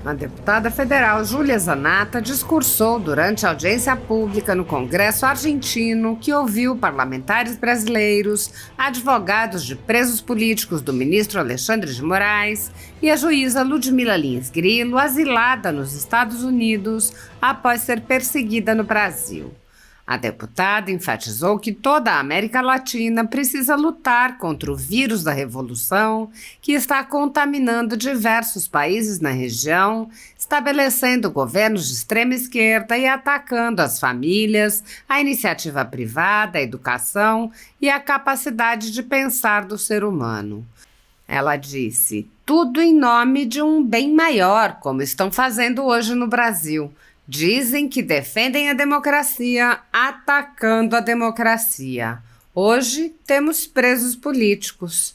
A deputada federal Júlia Zanatta discursou durante a audiência pública no Congresso argentino, que ouviu parlamentares brasileiros, advogados de presos políticos do ministro Alexandre de Moraes e a juíza Ludmila Lins Grillo, asilada nos Estados Unidos após ser perseguida no Brasil. A deputada enfatizou que toda a América Latina precisa lutar contra o vírus da revolução que está contaminando diversos países na região, estabelecendo governos de extrema esquerda e atacando as famílias, a iniciativa privada, a educação e a capacidade de pensar do ser humano. Ela disse, tudo em nome de um bem maior, como estão fazendo hoje no Brasil. Dizem que defendem a democracia, atacando a democracia. Hoje temos presos políticos.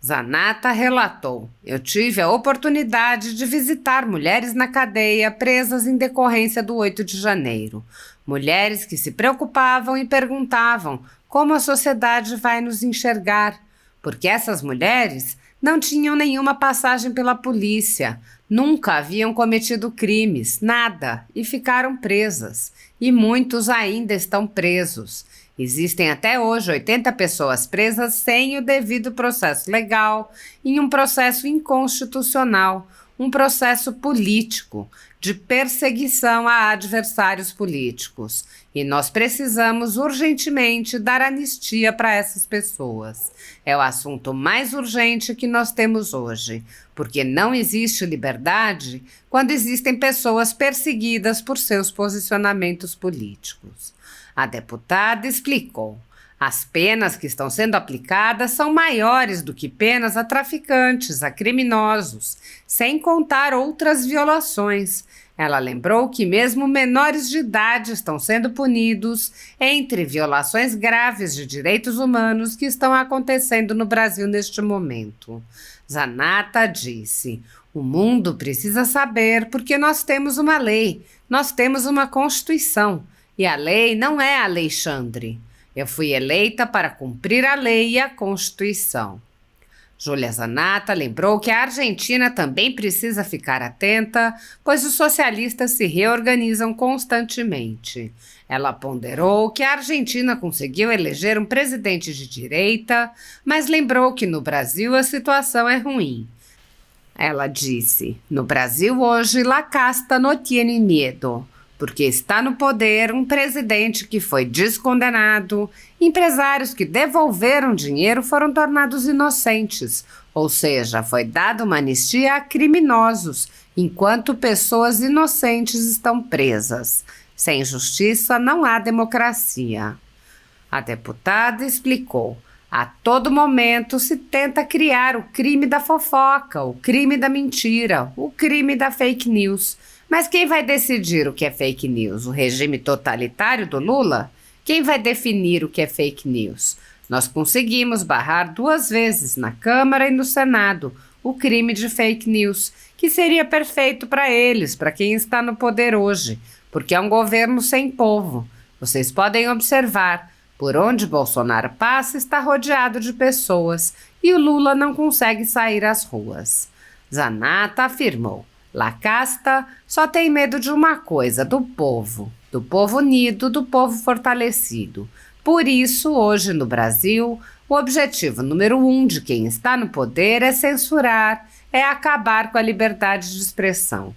Zanatta relatou: eu tive a oportunidade de visitar mulheres na cadeia presas em decorrência do 8 de janeiro. Mulheres que se preocupavam e perguntavam como a sociedade vai nos enxergar, porque essas mulheres não tinham nenhuma passagem pela polícia, nunca haviam cometido crimes, nada, e ficaram presas. E muitos ainda estão presos. Existem até hoje 80 pessoas presas sem o devido processo legal, em um processo inconstitucional, um processo político, de perseguição a adversários políticos. E nós precisamos urgentemente dar anistia para essas pessoas. É o assunto mais urgente que nós temos hoje, porque não existe liberdade quando existem pessoas perseguidas por seus posicionamentos políticos. A deputada explicou: as penas que estão sendo aplicadas são maiores do que penas a traficantes, a criminosos, sem contar outras violações. Ela lembrou que mesmo menores de idade estão sendo punidos entre violações graves de direitos humanos que estão acontecendo no Brasil neste momento. Zanatta disse: o mundo precisa saber porque nós temos uma lei, nós temos uma Constituição, e a lei não é Alexandre. Eu fui eleita para cumprir a lei e a Constituição. Júlia Zanatta lembrou que a Argentina também precisa ficar atenta, pois os socialistas se reorganizam constantemente. Ela ponderou que a Argentina conseguiu eleger um presidente de direita, mas lembrou que no Brasil a situação é ruim. Ela disse: no Brasil hoje la casta no tiene miedo, porque está no poder um presidente que foi descondenado, empresários que devolveram dinheiro foram tornados inocentes, ou seja, foi dada uma anistia a criminosos, enquanto pessoas inocentes estão presas. Sem justiça não há democracia. A deputada explicou: a todo momento se tenta criar o crime da fofoca, o crime da mentira, o crime da fake news. Mas quem vai decidir o que é fake news? O regime totalitário do Lula? Quem vai definir o que é fake news? Nós conseguimos barrar 2 vezes na Câmara e no Senado o crime de fake news, que seria perfeito para eles, para quem está no poder hoje, porque é um governo sem povo. Vocês podem observar, por onde Bolsonaro passa está rodeado de pessoas e o Lula não consegue sair às ruas. Zanatta afirmou: La Casta só tem medo de uma coisa, do povo unido, do povo fortalecido. Por isso, hoje no Brasil, o objetivo número 1 de quem está no poder é censurar, é acabar com a liberdade de expressão.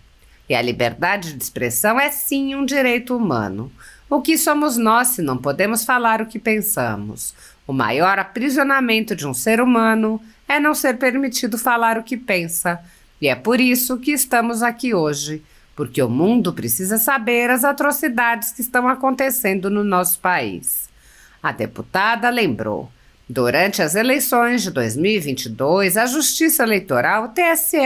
E a liberdade de expressão é sim um direito humano. O que somos nós se não podemos falar o que pensamos? O maior aprisionamento de um ser humano é não ser permitido falar o que pensa. E é por isso que estamos aqui hoje, porque o mundo precisa saber as atrocidades que estão acontecendo no nosso país. A deputada lembrou: durante as eleições de 2022, a Justiça Eleitoral, TSE,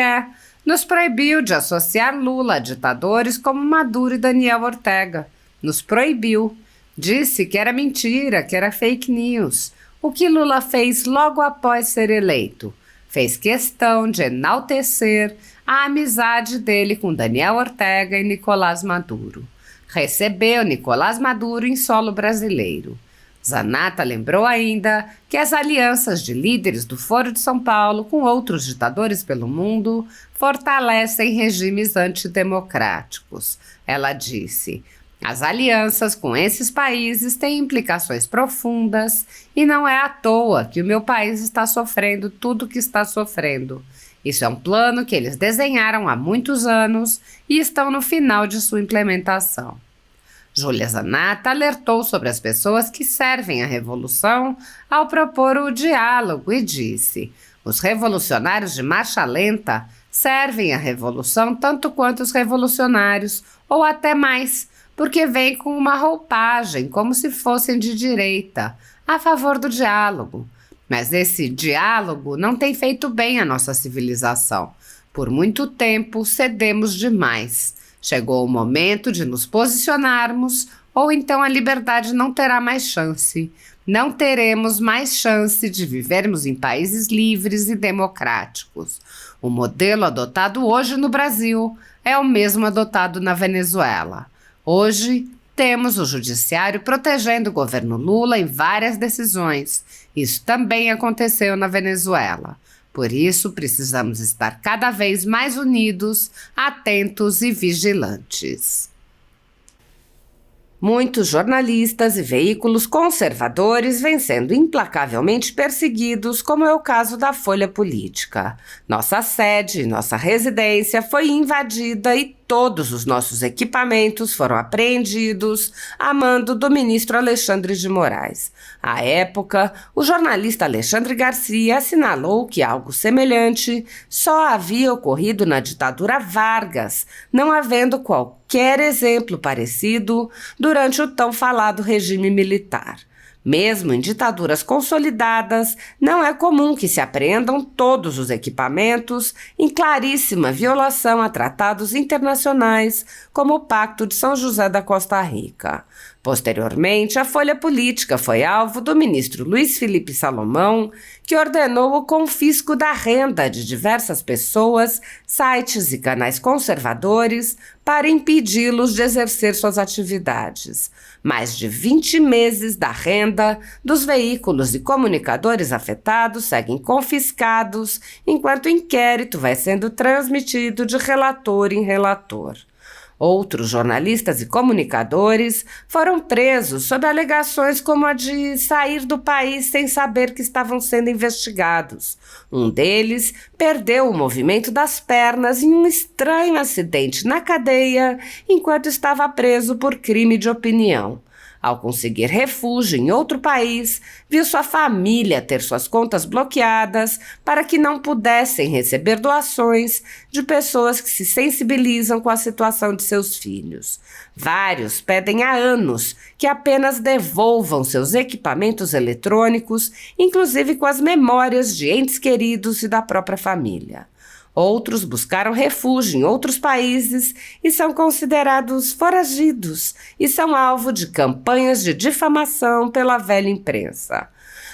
nos proibiu de associar Lula a ditadores como Maduro e Daniel Ortega. Nos proibiu. Disse que era mentira, que era fake news. O que Lula fez logo após ser eleito? Fez questão de enaltecer a amizade dele com Daniel Ortega e Nicolás Maduro. Recebeu Nicolás Maduro em solo brasileiro. Zanata lembrou ainda que as alianças de líderes do Foro de São Paulo com outros ditadores pelo mundo fortalecem regimes antidemocráticos. Ela disse: as alianças com esses países têm implicações profundas e não é à toa que o meu país está sofrendo tudo o que está sofrendo. Isso é um plano que eles desenharam há muitos anos e estão no final de sua implementação. Júlia Zanata alertou sobre as pessoas que servem a revolução ao propor o diálogo e disse: os revolucionários de marcha lenta servem a revolução tanto quanto os revolucionários, ou até mais, porque vêm com uma roupagem como se fossem de direita, a favor do diálogo. Mas esse diálogo não tem feito bem à nossa civilização. Por muito tempo cedemos demais. Chegou o momento de nos posicionarmos, ou então a liberdade não terá mais chance. Não teremos mais chance de vivermos em países livres e democráticos. O modelo adotado hoje no Brasil é o mesmo adotado na Venezuela. Hoje, temos o judiciário protegendo o governo Lula em várias decisões. Isso também aconteceu na Venezuela. Por isso, precisamos estar cada vez mais unidos, atentos e vigilantes. Muitos jornalistas e veículos conservadores vêm sendo implacavelmente perseguidos, como é o caso da Folha Política. Nossa sede, nossa residência foi invadida e todos os nossos equipamentos foram apreendidos a mando do ministro Alexandre de Moraes. À época, o jornalista Alexandre Garcia assinalou que algo semelhante só havia ocorrido na ditadura Vargas, não havendo qualquer exemplo parecido durante o tão falado regime militar. Mesmo em ditaduras consolidadas, não é comum que se apreendam todos os equipamentos em claríssima violação a tratados internacionais, como o Pacto de São José da Costa Rica. Posteriormente, a Folha Política foi alvo do ministro Luiz Felipe Salomão, que ordenou o confisco da renda de diversas pessoas, sites e canais conservadores para impedi-los de exercer suas atividades. Mais de 20 meses da renda dos veículos e comunicadores afetados seguem confiscados, enquanto o inquérito vai sendo transmitido de relator em relator. Outros jornalistas e comunicadores foram presos sob alegações como a de sair do país sem saber que estavam sendo investigados. Um deles perdeu o movimento das pernas em um estranho acidente na cadeia enquanto estava preso por crime de opinião. Ao conseguir refúgio em outro país, viu sua família ter suas contas bloqueadas para que não pudessem receber doações de pessoas que se sensibilizam com a situação de seus filhos. Vários pedem há anos que apenas devolvam seus equipamentos eletrônicos, inclusive com as memórias de entes queridos e da própria família. Outros buscaram refúgio em outros países e são considerados foragidos e são alvo de campanhas de difamação pela velha imprensa.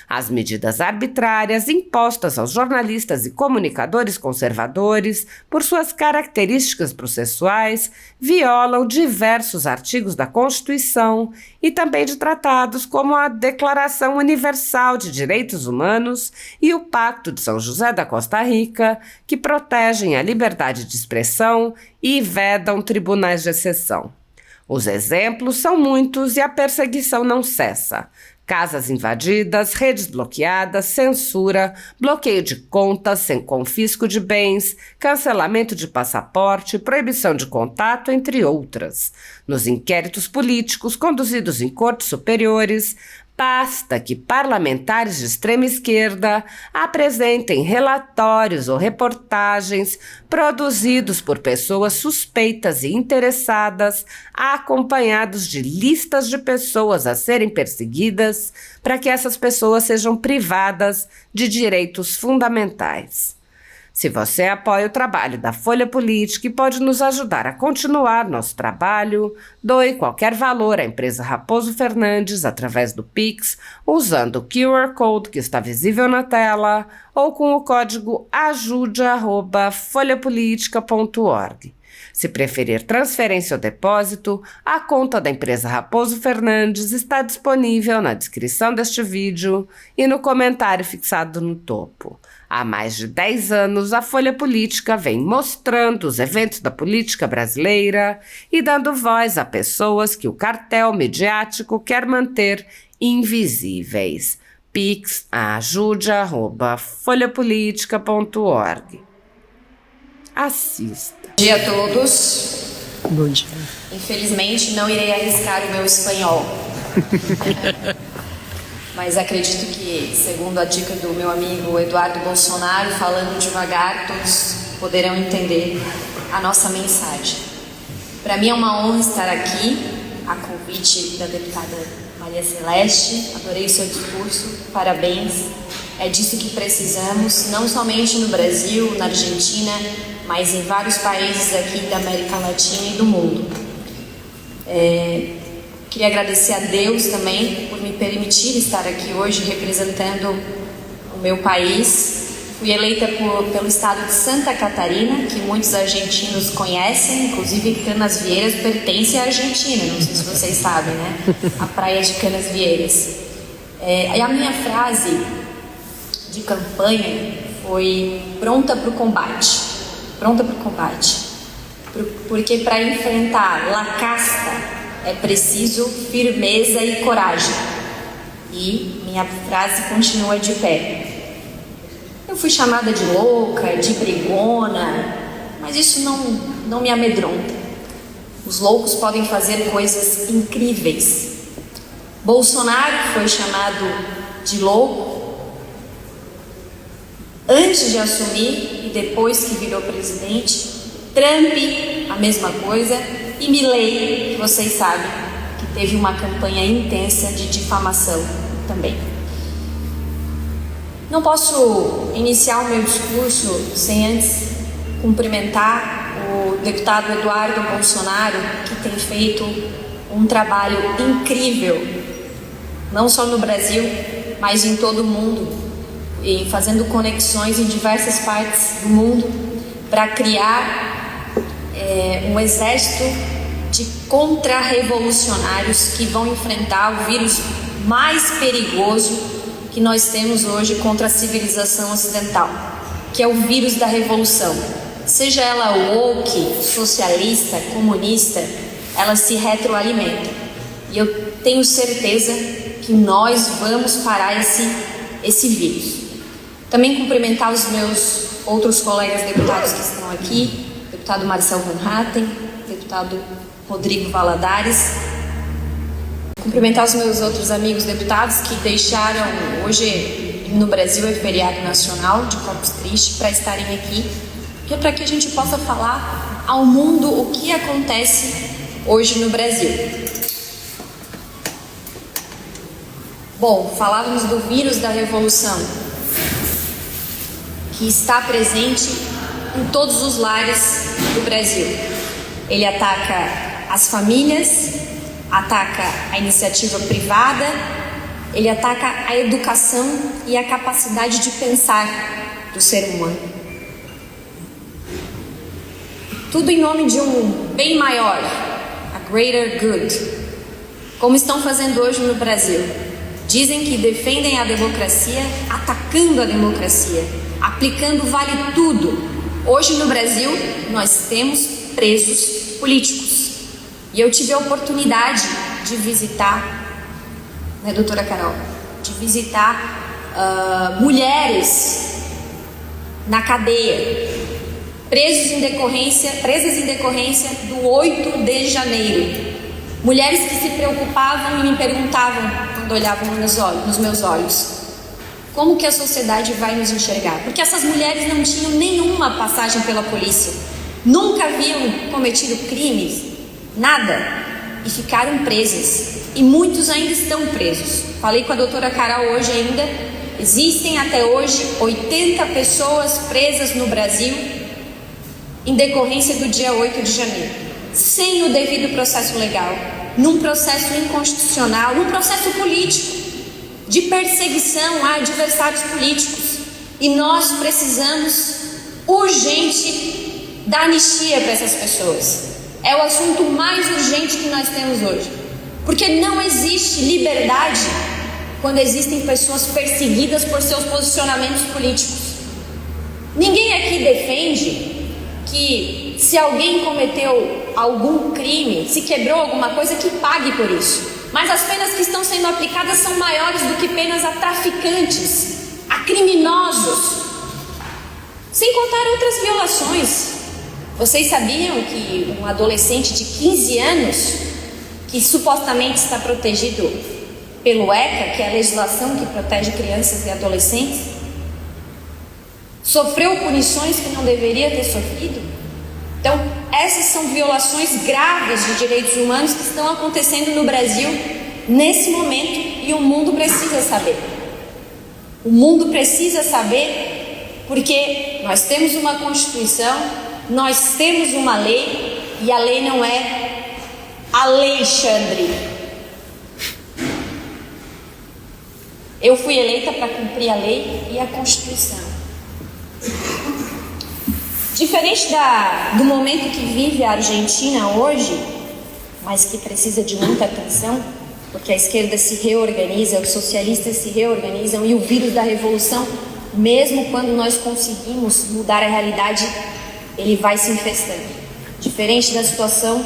As medidas arbitrárias impostas aos jornalistas e comunicadores conservadores, por suas características processuais, violam diversos artigos da Constituição e também de tratados como a Declaração Universal de Direitos Humanos e o Pacto de São José da Costa Rica, que protegem a liberdade de expressão e vedam tribunais de exceção. Os exemplos são muitos e a perseguição não cessa. Casas invadidas, redes bloqueadas, censura, bloqueio de contas sem confisco de bens, cancelamento de passaporte, proibição de contato, entre outras. Nos inquéritos políticos conduzidos em cortes superiores, basta que parlamentares de extrema esquerda apresentem relatórios ou reportagens produzidos por pessoas suspeitas e interessadas, acompanhados de listas de pessoas a serem perseguidas, para que essas pessoas sejam privadas de direitos fundamentais. Se você apoia o trabalho da Folha Política e pode nos ajudar a continuar nosso trabalho, doe qualquer valor à empresa Raposo Fernandes através do Pix, usando o QR Code que está visível na tela ou com o código ajude@folhapolitica.org. Se preferir transferência ou depósito, a conta da empresa Raposo Fernandes está disponível na descrição deste vídeo e no comentário fixado no topo. Há mais de 10 anos, a Folha Política vem mostrando os eventos da política brasileira e dando voz a pessoas que o cartel midiático quer manter invisíveis. Pix ajude@folhapolitica.org. Assista. Bom dia a todos. Bom dia. Infelizmente não irei arriscar o meu espanhol. Mas acredito que, segundo a dica do meu amigo Eduardo Bolsonaro, falando devagar, todos poderão entender a nossa mensagem. Para mim é uma honra estar aqui, a convite da deputada Maria Celeste. Adorei o seu discurso, parabéns. É disso que precisamos, não somente no Brasil, na Argentina, mas em vários países aqui da América Latina e do mundo. Queria agradecer a Deus também por me permitir estar aqui hoje representando o meu país. Fui eleita pelo estado de Santa Catarina, que muitos argentinos conhecem, inclusive Canasvieiras pertence à Argentina, não sei se vocês sabem, né? A praia de Canasvieiras. E a minha frase de campanha foi pronta para o combate. Pronta para o combate. Porque para enfrentar La Casta é preciso firmeza e coragem. E minha frase continua de pé. Eu fui chamada de louca, de brigona, mas isso não me amedronta. Os loucos podem fazer coisas incríveis. Bolsonaro foi chamado de louco antes de assumir e depois que virou presidente. Trump, a mesma coisa. E Milei, que vocês sabem, que teve uma campanha intensa de difamação também. Não posso iniciar o meu discurso sem antes cumprimentar o deputado Eduardo Bolsonaro, que tem feito um trabalho incrível, não só no Brasil, mas em todo o mundo, e fazendo conexões em diversas partes do mundo para criar um exército de contra-revolucionários que vão enfrentar o vírus mais perigoso que nós temos hoje contra a civilização ocidental, que é o vírus da revolução. Seja ela woke, socialista, comunista, ela se retroalimenta. E eu tenho certeza que nós vamos parar esse vírus. Também cumprimentar os meus outros colegas deputados que estão aqui, deputado Marcel Van Hatten, deputado Rodrigo Valadares. Cumprimentar os meus outros amigos deputados que deixaram, hoje no Brasil é feriado nacional de Corpus Christi, para estarem aqui, que é para que a gente possa falar ao mundo o que acontece hoje no Brasil. Bom, falávamos do vírus da revolução, que está presente em todos os lares do Brasil. Ele ataca as famílias, ataca a iniciativa privada, ele ataca a educação e a capacidade de pensar do ser humano. Tudo em nome de um bem maior, a greater good, como estão fazendo hoje no Brasil. Dizem que defendem a democracia, atacando a democracia, aplicando vale tudo. Hoje no Brasil nós temos presos políticos. E eu tive a oportunidade de visitar, né, doutora Carol, de visitar mulheres na cadeia, presas em decorrência do 8 de janeiro. Mulheres que se preocupavam e me perguntavam, quando olhavam nos meus olhos, como que a sociedade vai nos enxergar? Porque essas mulheres não tinham nenhuma passagem pela polícia, nunca haviam cometido crimes, nada, e ficaram presas. E muitos ainda estão presos. Falei com a doutora Carol hoje ainda, existem até hoje 80 pessoas presas no Brasil em decorrência do dia 8 de janeiro, sem o devido processo legal, num processo inconstitucional, num processo político, de perseguição a adversários políticos. E nós precisamos urgente da anistia para essas pessoas. É o assunto mais urgente que nós temos hoje. Porque não existe liberdade quando existem pessoas perseguidas por seus posicionamentos políticos. Ninguém aqui defende que se alguém cometeu algum crime, se quebrou alguma coisa, que pague por isso. Mas as penas que estão sendo aplicadas são maiores do que penas a traficantes, a criminosos, sem contar outras violações. Vocês sabiam que um adolescente de 15 anos, que supostamente está protegido pelo ECA, que é a legislação que protege crianças e adolescentes, sofreu punições que não deveria ter sofrido? Então, essas são violações graves de direitos humanos que estão acontecendo no Brasil nesse momento, e o mundo precisa saber. O mundo precisa saber, porque nós temos uma Constituição, nós temos uma lei, e a lei não é Alexandre. Eu fui eleita para cumprir a lei e a Constituição. Diferente do momento que vive a Argentina hoje, mas que precisa de muita atenção, porque a esquerda se reorganiza, os socialistas se reorganizam, e o vírus da revolução, mesmo quando nós conseguimos mudar a realidade, ele vai se infestando. Diferente da situação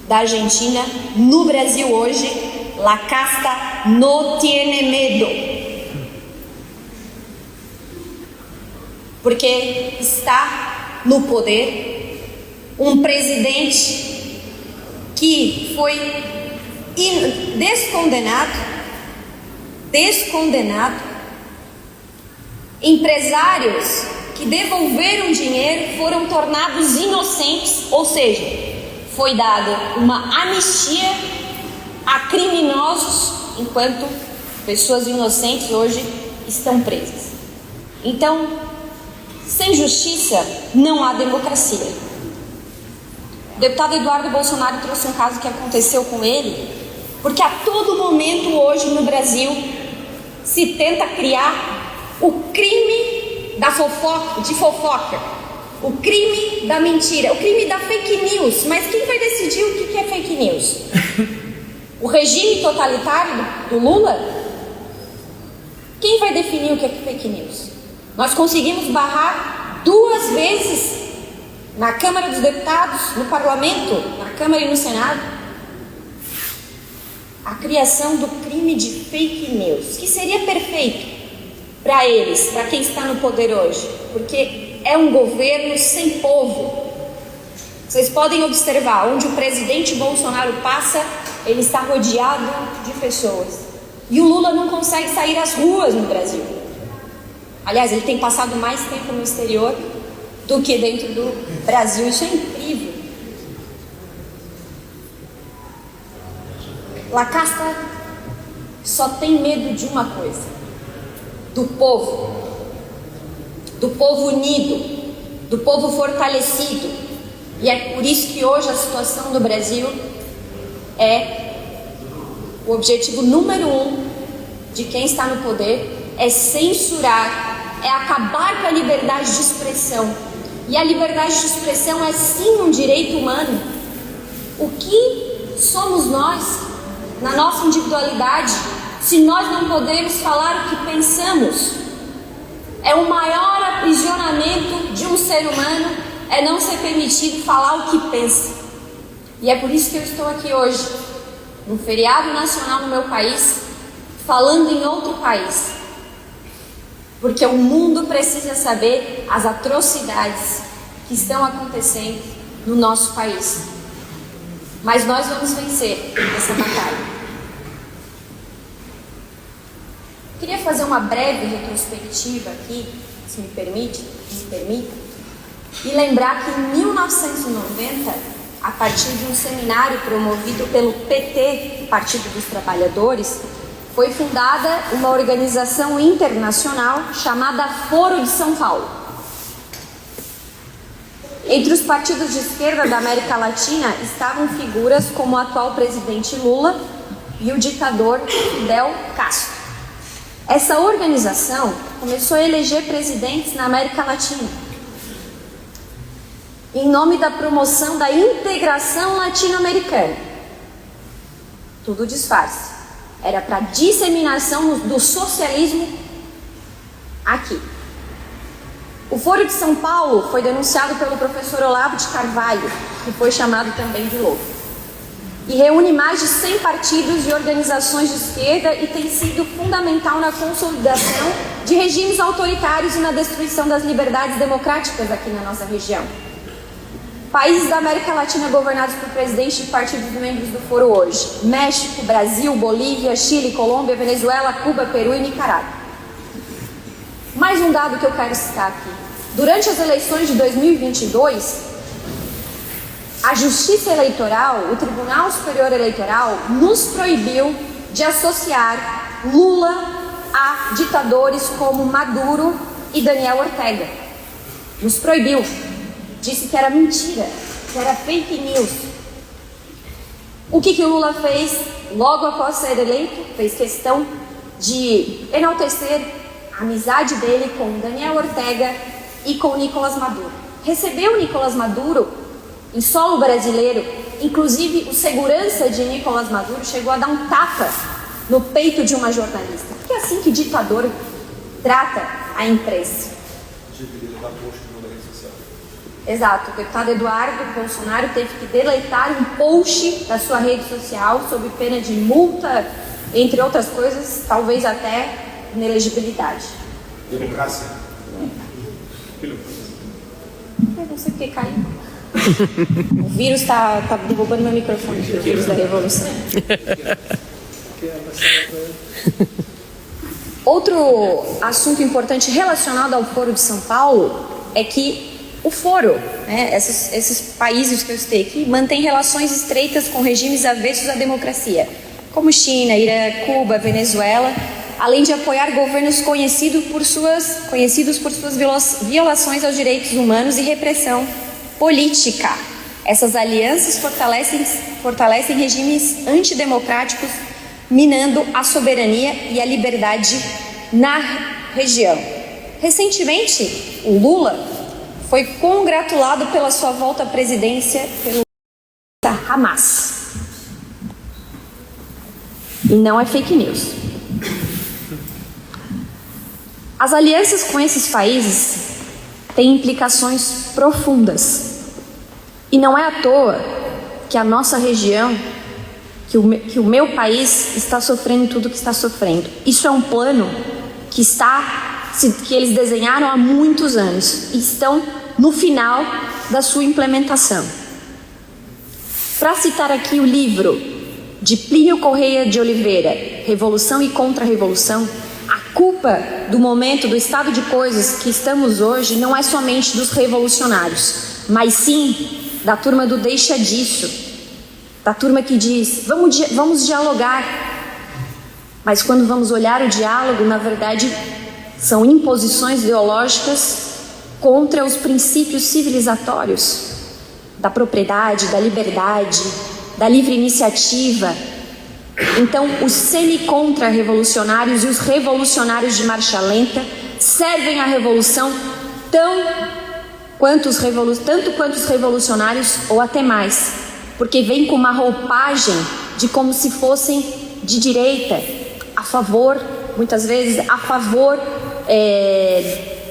da Argentina, no Brasil hoje, la casta no tiene medo. Porque está no poder um presidente que foi descondenado, empresários que devolveram dinheiro foram tornados inocentes, ou seja, foi dada uma anistia a criminosos, enquanto pessoas inocentes hoje estão presas. Então, sem justiça não há democracia. O deputado Eduardo Bolsonaro trouxe um caso que aconteceu com ele, porque a todo momento hoje no Brasil se tenta criar o crime da fofoca, o crime da mentira, o crime da fake news. Mas quem vai decidir o que é fake news? O regime totalitário do Lula? Quem vai definir o que é fake news? Nós conseguimos barrar 2 vezes na Câmara dos Deputados, no Parlamento, na Câmara e no Senado, a criação do crime de fake news, que seria perfeito para eles, para quem está no poder hoje, porque é um governo sem povo. Vocês podem observar, onde o presidente Bolsonaro passa, ele está rodeado de pessoas. E o Lula não consegue sair às ruas no Brasil. Aliás, ele tem passado mais tempo no exterior do que dentro do Brasil. Isso é incrível. La Casta só tem medo de uma coisa: do povo unido, do povo fortalecido. E é por isso que hoje a situação do Brasil é o objetivo número 1 de quem está no poder, é censurar, é acabar com a liberdade de expressão. E a liberdade de expressão é sim um direito humano. O que somos nós, na nossa individualidade, se nós não podemos falar o que pensamos? É o maior aprisionamento de um ser humano, é não ser permitido falar o que pensa. E é por isso que eu estou aqui hoje, num feriado nacional no meu país, falando em outro país. Porque o mundo precisa saber as atrocidades que estão acontecendo no nosso país. Mas nós vamos vencer essa batalha. Queria fazer uma breve retrospectiva aqui, se me permita, e lembrar que em 1990, a partir de um seminário promovido pelo PT, o Partido dos Trabalhadores, foi fundada uma organização internacional chamada Foro de São Paulo. Entre os partidos de esquerda da América Latina estavam figuras como o atual presidente Lula e o ditador Fidel Castro. Essa organização começou a eleger presidentes na América Latina. em nome da promoção da integração latino-americana. Tudo disfarce. Era para disseminação do socialismo aqui. O Foro de São Paulo foi denunciado pelo professor Olavo de Carvalho, que foi chamado também de louco, e reúne mais de 100 partidos e organizações de esquerda e tem sido fundamental na consolidação de regimes autoritários e na destruição das liberdades democráticas aqui na nossa região. Países da América Latina governados por presidentes de partidos membros do Foro hoje: México, Brasil, Bolívia, Chile, Colômbia, Venezuela, Cuba, Peru e Nicarágua. Mais um dado que eu quero citar aqui. Durante as eleições de 2022, a Justiça Eleitoral, o Tribunal Superior Eleitoral, nos proibiu de associar Lula a ditadores como Maduro e Daniel Ortega. Nos proibiu. Disse que era mentira, que era fake news. O que o Lula fez logo após ser eleito? Fez questão de enaltecer a amizade dele com Daniel Ortega e com Nicolás Maduro. Recebeu Nicolás Maduro em solo brasileiro, inclusive o segurança de Nicolás Maduro chegou a dar um tapa no peito de uma jornalista. Porque é assim que ditador trata a imprensa. Exato, o deputado Eduardo Bolsonaro teve que deletar um post da sua rede social sob pena de multa, entre outras coisas, talvez até inelegibilidade. Democracia. Eu não sei porque caiu. O vírus está derrubando meu microfone, o vírus da revolução. Outro assunto importante relacionado ao Foro de São Paulo é que o Foro, esses países que eu citei aqui, mantém relações estreitas com regimes avessos à democracia, como China, Irã, Cuba, Venezuela, além de apoiar governos conhecidos por suas violações aos direitos humanos e repressão política. Essas alianças fortalecem regimes antidemocráticos, minando a soberania e a liberdade na região. Recentemente, o Lula foi congratulado pela sua volta à presidência pelo Hamas. E não é fake news. As alianças com esses países têm implicações profundas. E não é à toa que a nossa região, que o meu país está sofrendo tudo o que está sofrendo. Isso é um plano que eles desenharam há muitos anos e estão no final da sua implementação. Para citar aqui o livro de Plínio Correia de Oliveira, Revolução e Contra-Revolução, a culpa do momento, do estado de coisas que estamos hoje não é somente dos revolucionários, mas sim da turma do deixa disso, da turma que diz, vamos dialogar. Mas quando vamos olhar o diálogo, na verdade, são imposições ideológicas contra os princípios civilizatórios da propriedade, da liberdade, da livre iniciativa. Então, os semi-contra-revolucionários e os revolucionários de marcha lenta servem à revolução tanto quanto os revolucionários ou até mais, porque vem com uma roupagem de como se fossem de direita, a favor, muitas vezes, a favor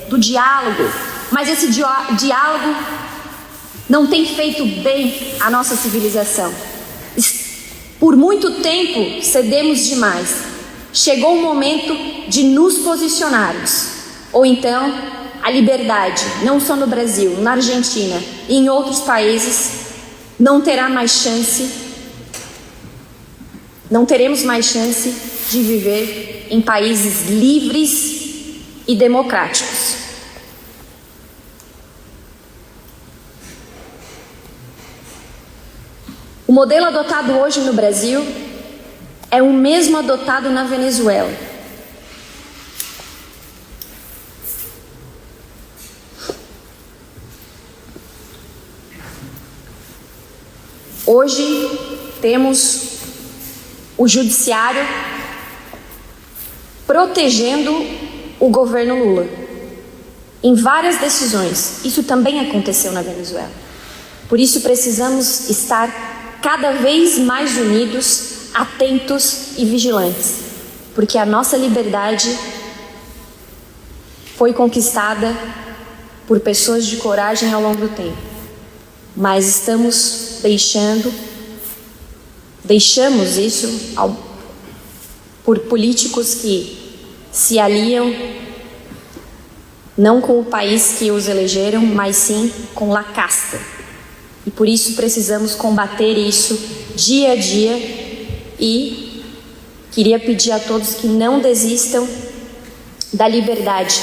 do diálogo. Mas esse diálogo não tem feito bem à nossa civilização. Por muito tempo cedemos demais. Chegou o momento de nos posicionarmos. Ou então, a liberdade, não só no Brasil, na Argentina e em outros países, não teremos mais chance de viver em países livres e democráticos. O modelo adotado hoje no Brasil é o mesmo adotado na Venezuela. Hoje temos o judiciário protegendo o governo Lula em várias decisões. Isso também aconteceu na Venezuela. Por isso precisamos estar cada vez mais unidos, atentos e vigilantes, porque a nossa liberdade foi conquistada por pessoas de coragem ao longo do tempo, mas deixamos isso por políticos que se aliam não com o país que os elegeram, mas sim com la casta. E por isso precisamos combater isso dia a dia e queria pedir a todos que não desistam da liberdade.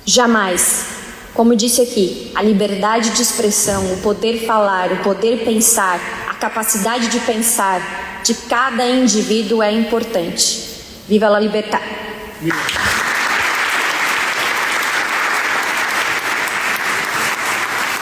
Jamais. Como disse aqui, a liberdade de expressão, o poder falar, o poder pensar, a capacidade de pensar de cada indivíduo é importante. Viva la libertad!